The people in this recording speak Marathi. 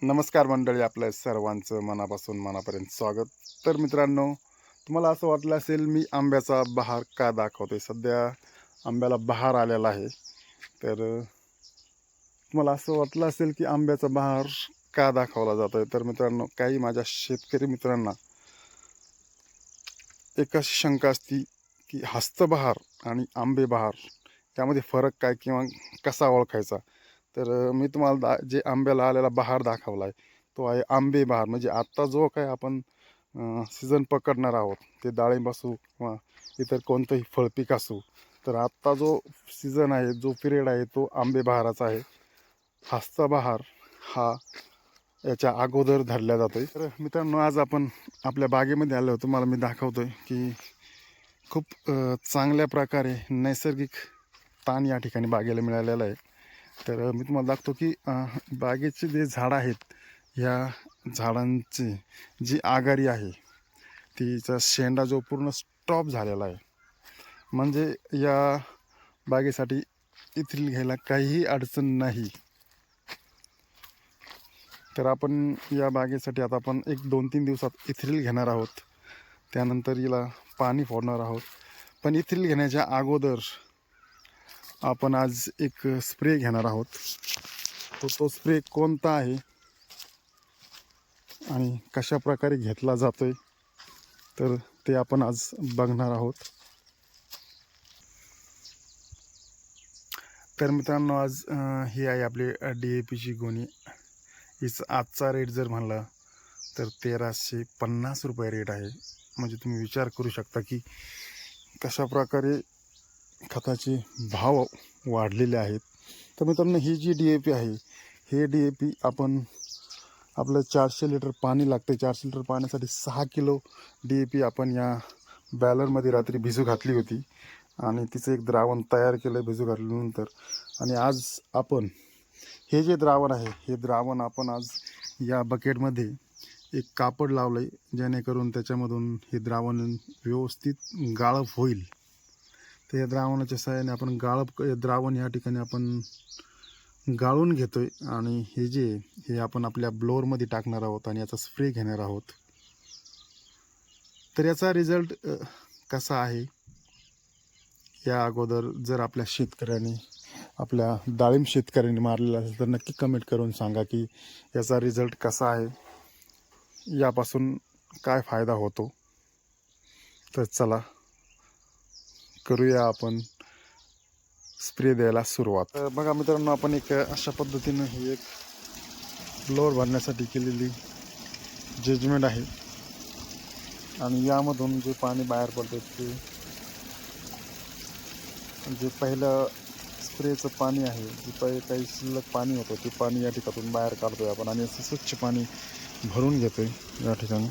नमस्कार मंडळी, आपल्या सर्वांचं मनापासून मनापर्यंत स्वागत. तर मित्रांनो, तुम्हाला असं वाटलं असेल मी आंब्याचा बहार का दाखवतोय. सध्या आंब्याला बहार आलेला आहे. तर तुम्हाला असं वाटलं असेल की आंब्याचा बहार का दाखवला जातोय. तर मित्रांनो, काही माझ्या शेतकरी मित्रांना एक अशी शंका असती की हस्तबहार आणि आंबे बहार यामध्ये फरक काय किंवा कसा ओळखायचा. तर मी तुम्हाला जे आंब्याला आलेला बहार दाखवला आहे तो आहे आंबे बहार. म्हणजे आत्ता जो काय आपण सीझन पकडणार आहोत, ते डाळिंब असू किंवा इतर कोणतंही फळपीक असू, तर आत्ता जो सीझन आहे, जो पिरियड आहे, तो आंबे बहाराचा आहे. हस्तबहार हा याच्या अगोदर धरला जातोय. तर मित्रांनो, आज आपण आपल्या बागेमध्ये आलो. तुम्हाला मी दाखवतोय की खूप चांगल्या प्रकारे नैसर्गिक ताण या ठिकाणी बागेला मिळालेला आहे. तर मी तुम्हाला दाखवतो की बागेचे जे झाडं आहेत, या झाडांची जी आघाडी आहे, तिचा शेंडा जो पूर्ण स्टॉप झालेला आहे. म्हणजे या बागेसाठी इथील घ्यायला काहीही अडचण नाही. तर आपण या बागेसाठी आता आपण एक 2-3 दिवसात इथ्रिल घेणार आहोत. त्यानंतर हिला पाणी फोडणार आहोत. पण इथ्रिल घेण्याच्या अगोदर आपण आज एक स्प्रे घेणार आहोत. तो स्प्रे कोणता आहे आणि कशा प्रकारे घेतला जातोय, तर ते आपण आज बघणार आहोत. तर मित्रांनो, आज ही आहे आपली DAPची गोणी. हिचा आजचा रेट जर म्हणला तर 1350 रुपये रेट आहे. म्हणजे तुम्ही विचार करू शकता की कशा प्रकारे खताचे भाव वाढलेले आहेत. तर मित्रांनो, ही जी DAP आहे, हे DAP आपण आपलं 400 लिटर पाणी लागते. 400 लिटर पाण्यासाठी 6 किलो DAP आपण या बॅलरमध्ये रात्री भिजू घातली होती आणि तिचं एक द्रावण तयार केलं भिजू घातल्यानंतर. आणि आज आपण हे जे द्रावण आहे, हे द्रावण आपण आज या बकेटमध्ये एक कापड लावलं आहे, जेणेकरून त्याच्यामधून हे द्रावण व्यवस्थित गाळप होईल. तर या द्रावणाच्या सहाय्याने आपण द्रावण या ठिकाणी आपण गाळून घेतोय आणि हे आपण आपल्या ब्लोअरमध्ये टाकणार आहोत आणि याचा स्प्रे घेणार आहोत. तर याचा रिझल्ट कसा आहे, या अगोदर जर आपल्या शेतकऱ्यांनी, आपल्या डाळिंब शेतकऱ्यांनी मारलेला असेल तर नक्की कमेंट करून सांगा की याचा रिझल्ट कसा आहे, यापासून काय फायदा होतो. तर चला करूया आपण स्प्रे द्यायला सुरुवात. तर बघा मित्रांनो, आपण एक अशा पद्धतीनं ही एक ब्लोअर भरण्यासाठी केलेली जजमेंट आहे आणि यामधून जे पाणी बाहेर पडते ते जे पहिलं स्प्रेचं पाणी आहे, जे काही शिल्लक पाणी होतं ते पाणी या ठिकाणातून बाहेर काढतोय आपण आणि असं स्वच्छ पाणी भरून घेतोय या ठिकाणी.